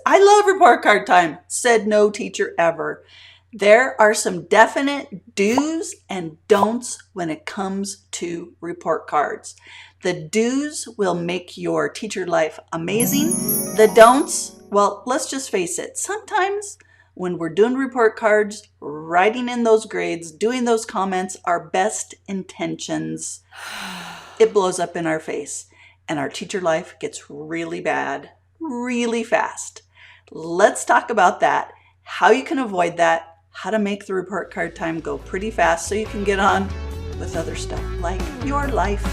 I love report card time, said no teacher ever. There are some definite do's and don'ts when it comes to report cards. The do's will make your teacher life amazing. The don'ts, well, let's just face it. Sometimes when we're doing report cards, writing in those grades, doing those comments, our best intentions, it blows up in our face and our teacher life gets really bad really fast. Let's talk about that, how you can avoid that, how to make the report card time go pretty fast so you can get on with other stuff like your life.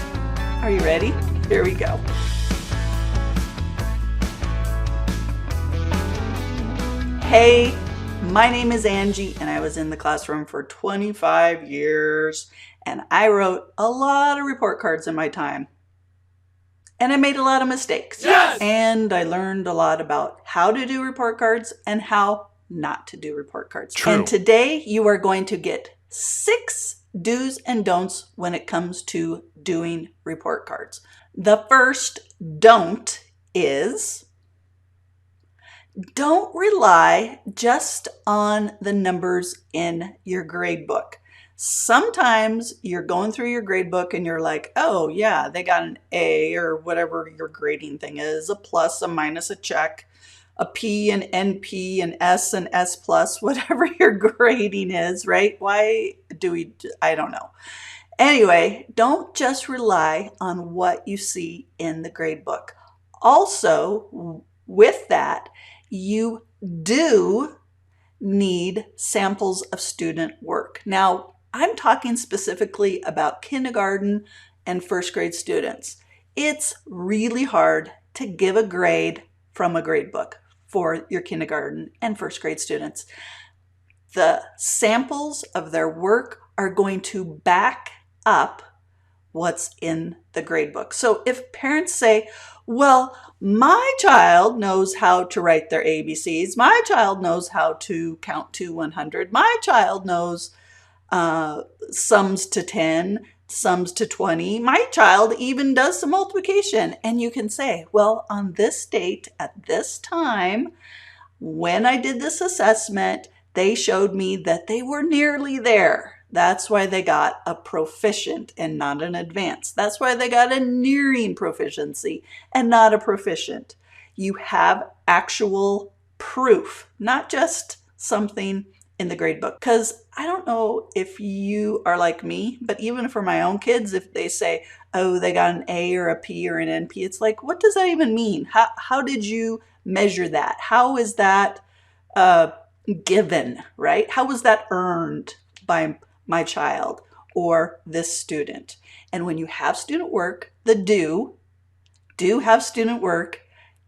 Are you ready? Here we go. Hey, my name is Angie and I was in the classroom for 25 years and I wrote a lot of report cards in my time. And I made a lot of mistakes. Yes! And I learned a lot about how to do report cards and how not to do report cards. True. And today you are going to get 6 do's and don'ts when it comes to doing report cards. The first don't is don't rely just on the numbers in your grade book. Sometimes you're going through your grade book and you're like, oh yeah, they got an A or whatever your grading thing is, a plus, a minus, a check, a P, an NP, an S, an S plus, whatever your grading is, right? Why do we, I don't know. Anyway, don't just rely on what you see in the grade book. Also, with that, you do need samples of student work. Now, I'm talking specifically about kindergarten and first grade students. It's really hard to give a grade from a grade book for your kindergarten and first grade students. The samples of their work are going to back up what's in the grade book. So if parents say, well, my child knows how to write their ABCs, my child knows how to count to 100, my child knows sums to 10, sums to 20, my child even does some multiplication. And you can say, well, on this date at this time, when I did this assessment, they showed me that they were nearly there. That's why they got a proficient and not an advanced. That's why they got a nearing proficiency and not a proficient. You have actual proof, not just something in the grade book. Because I don't know if you are like me, but even for my own kids, if they say, oh, they got an A or a P or an NP, it's like, what does that even mean? How did you measure that? How is that given, right? How was that earned by my child or this student? And when you have student work, the do have student work,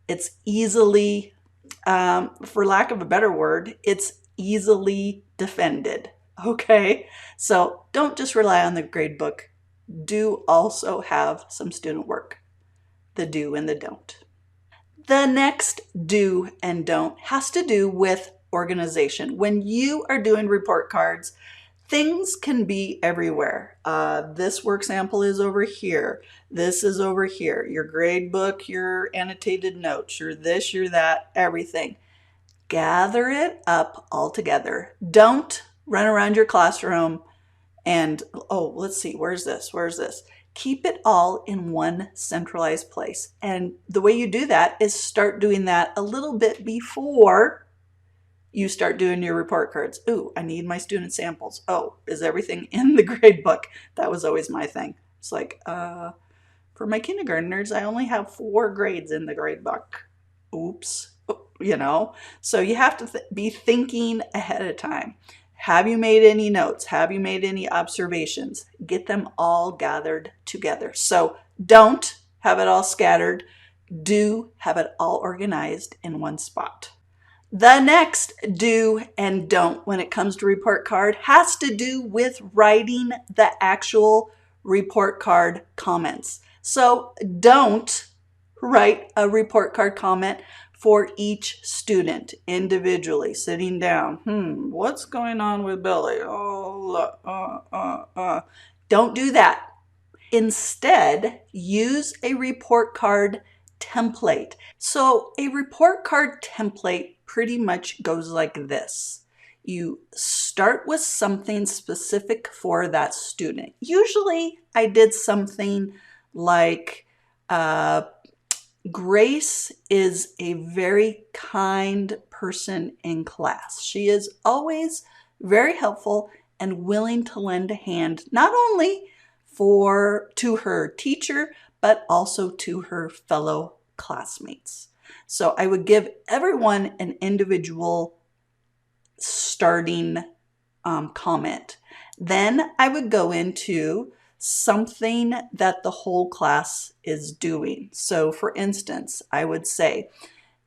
it's easily, for lack of a better word, it's easily defended, okay? So don't just rely on the grade book. Do also have some student work, the do and the don't. The next do and don't has to do with organization. When you are doing report cards, things can be everywhere. This work sample is over here. This is over here. Your grade book, your annotated notes, your this, your that, everything. Gather it up all together. Don't run around your classroom and, oh, let's see, where's this? Where's this? Keep it all in one centralized place. And the way you do that is start doing that a little bit before you start doing your report cards. Ooh, I need my student samples. Oh, is everything in the grade book? That was always my thing. It's like, for my kindergartners, I only have 4 grades in the grade book. Oops, you know? So you have to be thinking ahead of time. Have you made any notes? Have you made any observations? Get them all gathered together. So don't have it all scattered. Do have it all organized in one spot. The next do and don't when it comes to report card has to do with writing the actual report card comments. So don't write a report card comment for each student individually, sitting down. What's going on with Billy? Don't do that. Instead, use a report card template. So a report card template pretty much goes like this. You start with something specific for that student. Usually I did something like, Grace is a very kind person in class. She is always very helpful and willing to lend a hand, not only to her teacher, but also to her fellow classmates. So I would give everyone an individual starting comment. Then I would go into something that the whole class is doing. So for instance, I would say,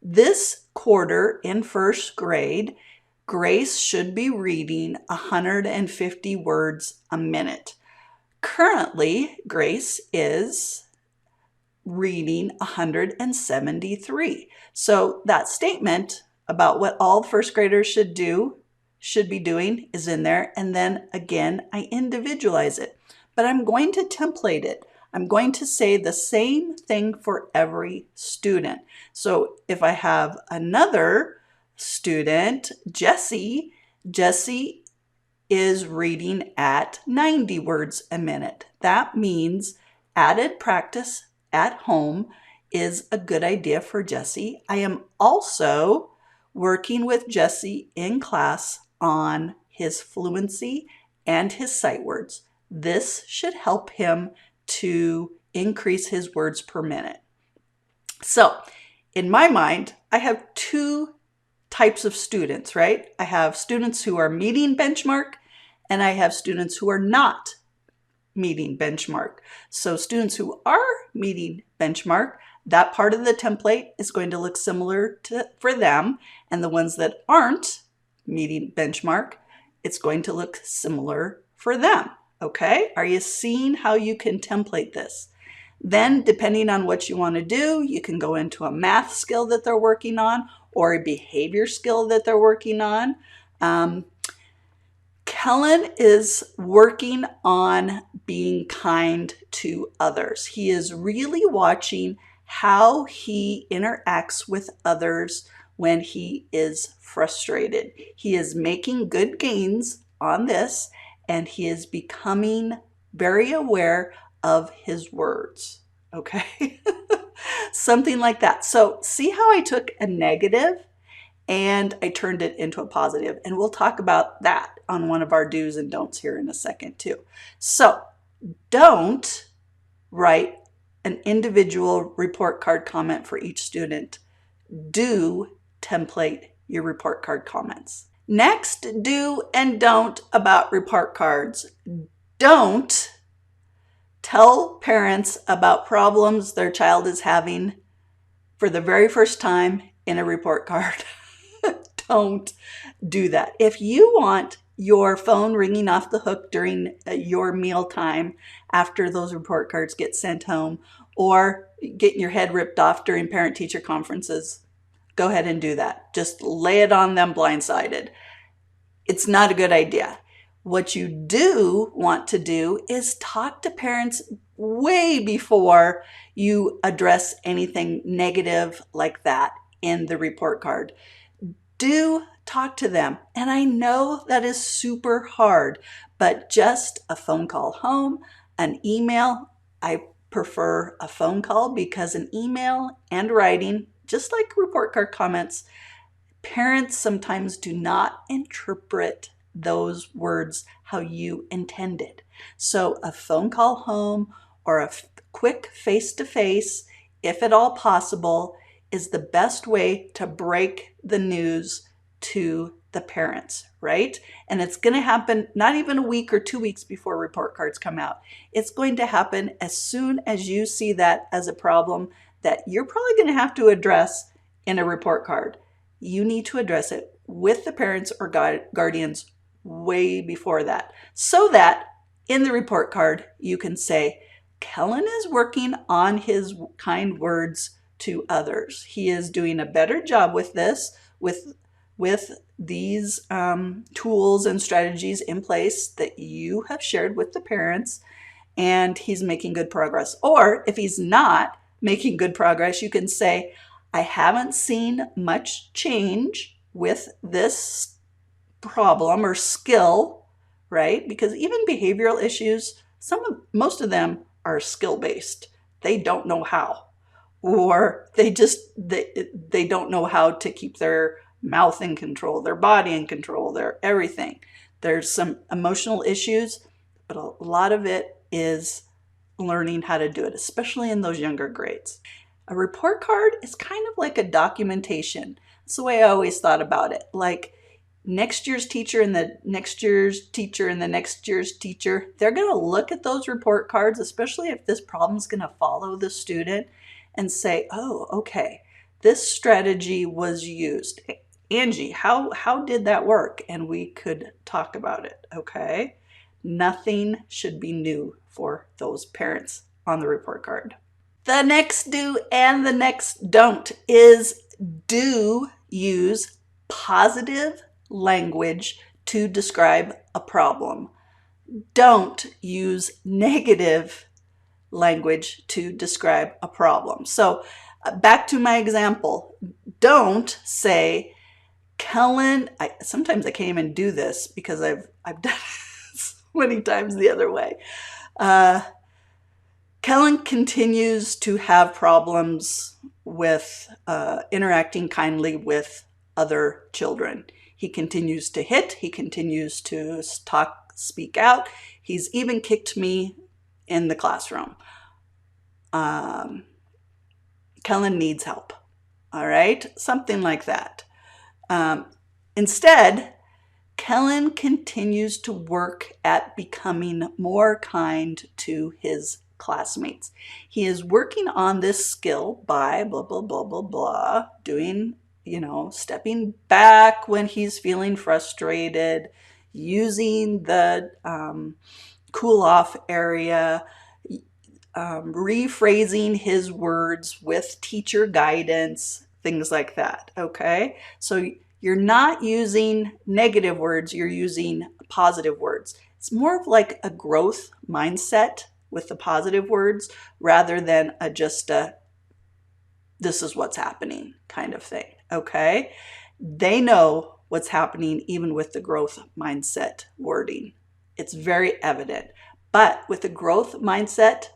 this quarter in first grade, Grace should be reading 150 words a minute. Currently, Grace is reading 173. So that statement about what all first graders should be doing is in there. And then again, I individualize it, but I'm going to template it. I'm going to say the same thing for every student. So if I have another student, Jessie is reading at 90 words a minute. That means added practice at home is a good idea for Jessie. I am also working with Jessie in class on his fluency and his sight words. This should help him to increase his words per minute. So in my mind, I have two types of students, right? I have students who are meeting benchmark, and I have students who are not meeting benchmark. So students who are meeting benchmark, that part of the template is going to look similar for them, and the ones that aren't meeting benchmark, it's going to look similar for them. Okay, are you seeing how you can template this? Then, depending on what you want to do, you can go into a math skill that they're working on or a behavior skill that they're working on. Kellen is working on being kind to others. He is really watching how he interacts with others when he is frustrated. He is making good gains on this, and he is becoming very aware of his words. Okay? Something like that. So see how I took a negative and I turned it into a positive, and we'll talk about that on one of our do's and don'ts here in a second too. So don't write an individual report card comment for each student. Do template your report card comments. Next, do and don't about report cards. Don't tell parents about problems their child is having for the very first time in a report card. Don't do that. If you want your phone ringing off the hook during your meal time after those report cards get sent home, or getting your head ripped off during parent-teacher conferences, go ahead and do that. Just lay it on them blindsided. It's not a good idea. What you do want to do is talk to parents way before you address anything negative like that in the report card. Do talk to them. And I know that is super hard, but just a phone call home, an email. I prefer a phone call because an email and writing, just like report card comments, parents sometimes do not interpret those words how you intended. So a phone call home or a quick face-to-face, if at all possible, is the best way to break the news to the parents, right? And it's going to happen not even a week or 2 weeks before report cards come out. It's going to happen as soon as you see that as a problem that you're probably going to have to address in a report card. You need to address it with the parents or guardians way before that, so that in the report card you can say, Kellen is working on his kind words to others. He is doing a better job with this, with these tools and strategies in place that you have shared with the parents, and he's making good progress. Or if he's not, making good progress, you can say, I haven't seen much change with this problem or skill, right? Because even behavioral issues, most of them are skill based. They don't know how, or they don't know how to keep their mouth in control, their body in control, their everything. There's some emotional issues, but a lot of it is learning how to do it, especially in those younger grades. A report card is kind of like a documentation. That's the way I always thought about it. Like next year's teacher and the next year's teacher and the next year's teacher, they're going to look at those report cards, especially if this problem's going to follow the student, and say, oh, okay, this strategy was used. Angie, how did that work? And we could talk about it, okay? Nothing should be new for those parents on the report card. The next do and the next don't is do use positive language to describe a problem. Don't use negative language to describe a problem. So back to my example, don't say, Kellen, sometimes I can't even do this because I've done it so many times the other way. Kellen continues to have problems with interacting kindly with other children. He continues to hit. He continues to speak out. He's even kicked me in the classroom. Kellen needs help. All right? Something like that. Instead, Kellen continues to work at becoming more kind to his classmates. He is working on this skill by blah, blah, blah, blah, blah, doing, stepping back when he's feeling frustrated, using the cool off area, rephrasing his words with teacher guidance, things like that, okay? So you're not using negative words, you're using positive words. It's more of like a growth mindset with the positive words rather than just a this is what's happening kind of thing, okay? They know what's happening even with the growth mindset wording. It's very evident. But with the growth mindset,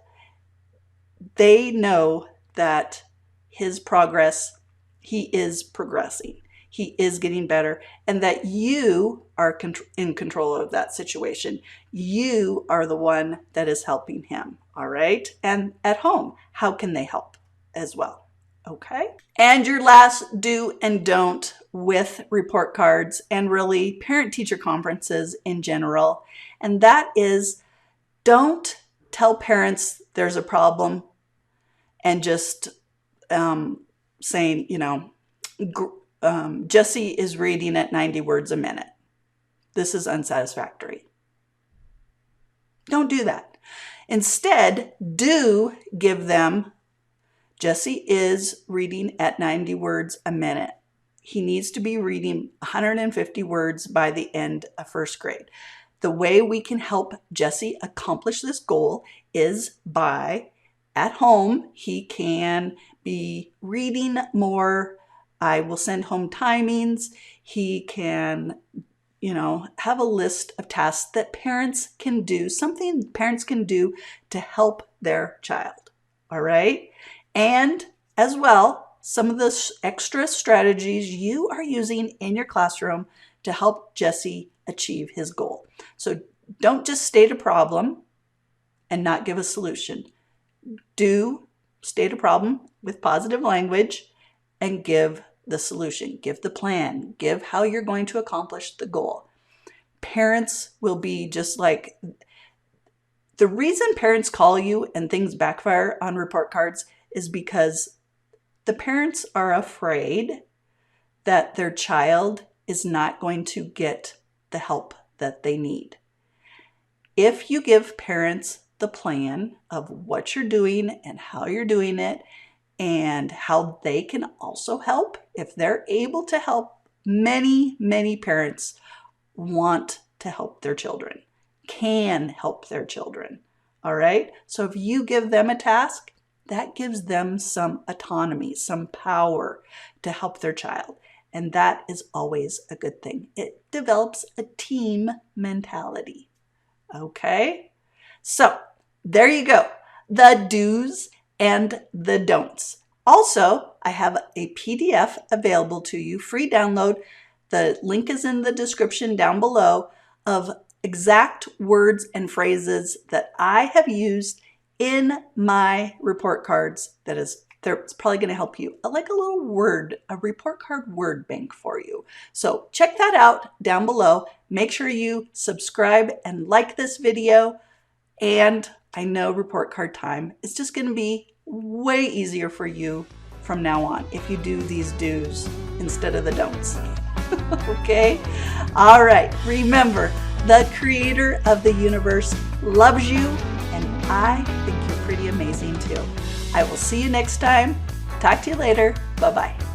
they know that his progress, he is progressing. He is getting better, and that you are in control of that situation. You are the one that is helping him, all right? And at home, how can they help as well, okay? And your last do and don't with report cards and really parent-teacher conferences in general, and that is don't tell parents there's a problem and just saying, Jesse is reading at 90 words a minute. This is unsatisfactory. Don't do that. Instead, do give them, Jesse is reading at 90 words a minute. He needs to be reading 150 words by the end of first grade. The way we can help Jesse accomplish this goal is by, at home, he can be reading more. I will send home timings. He can, have a list of tasks that parents can do, something parents can do to help their child. All right. And as well, some of the extra strategies you are using in your classroom to help Jesse achieve his goal. So don't just state a problem and not give a solution. Do state a problem with positive language and give the solution, give the plan, give how you're going to accomplish the goal. Parents will be just like, the reason parents call you and things backfire on report cards is because the parents are afraid that their child is not going to get the help that they need. If you give parents the plan of what you're doing and how you're doing it and how they can also help, if they're able to help, many parents want to help their children, can help their children. All right. So if you give them a task that gives them some autonomy, some power to help their child. And that is always a good thing. It develops a team mentality. Okay? So there you go. The do's and the don'ts. Also, I have a PDF available to you, free download. The link is in the description down below, of exact words and phrases that I have used in my report cards. It's probably going to help you, like a report card word bank for you. So check that out down below. Make sure you subscribe and like this video. And I know report card time is just going to be way easier for you from now on if you do these do's instead of the don'ts. Okay? All right. Remember, the creator of the universe loves you, and I think you're pretty amazing too. I will see you next time. Talk to you later. Bye-bye.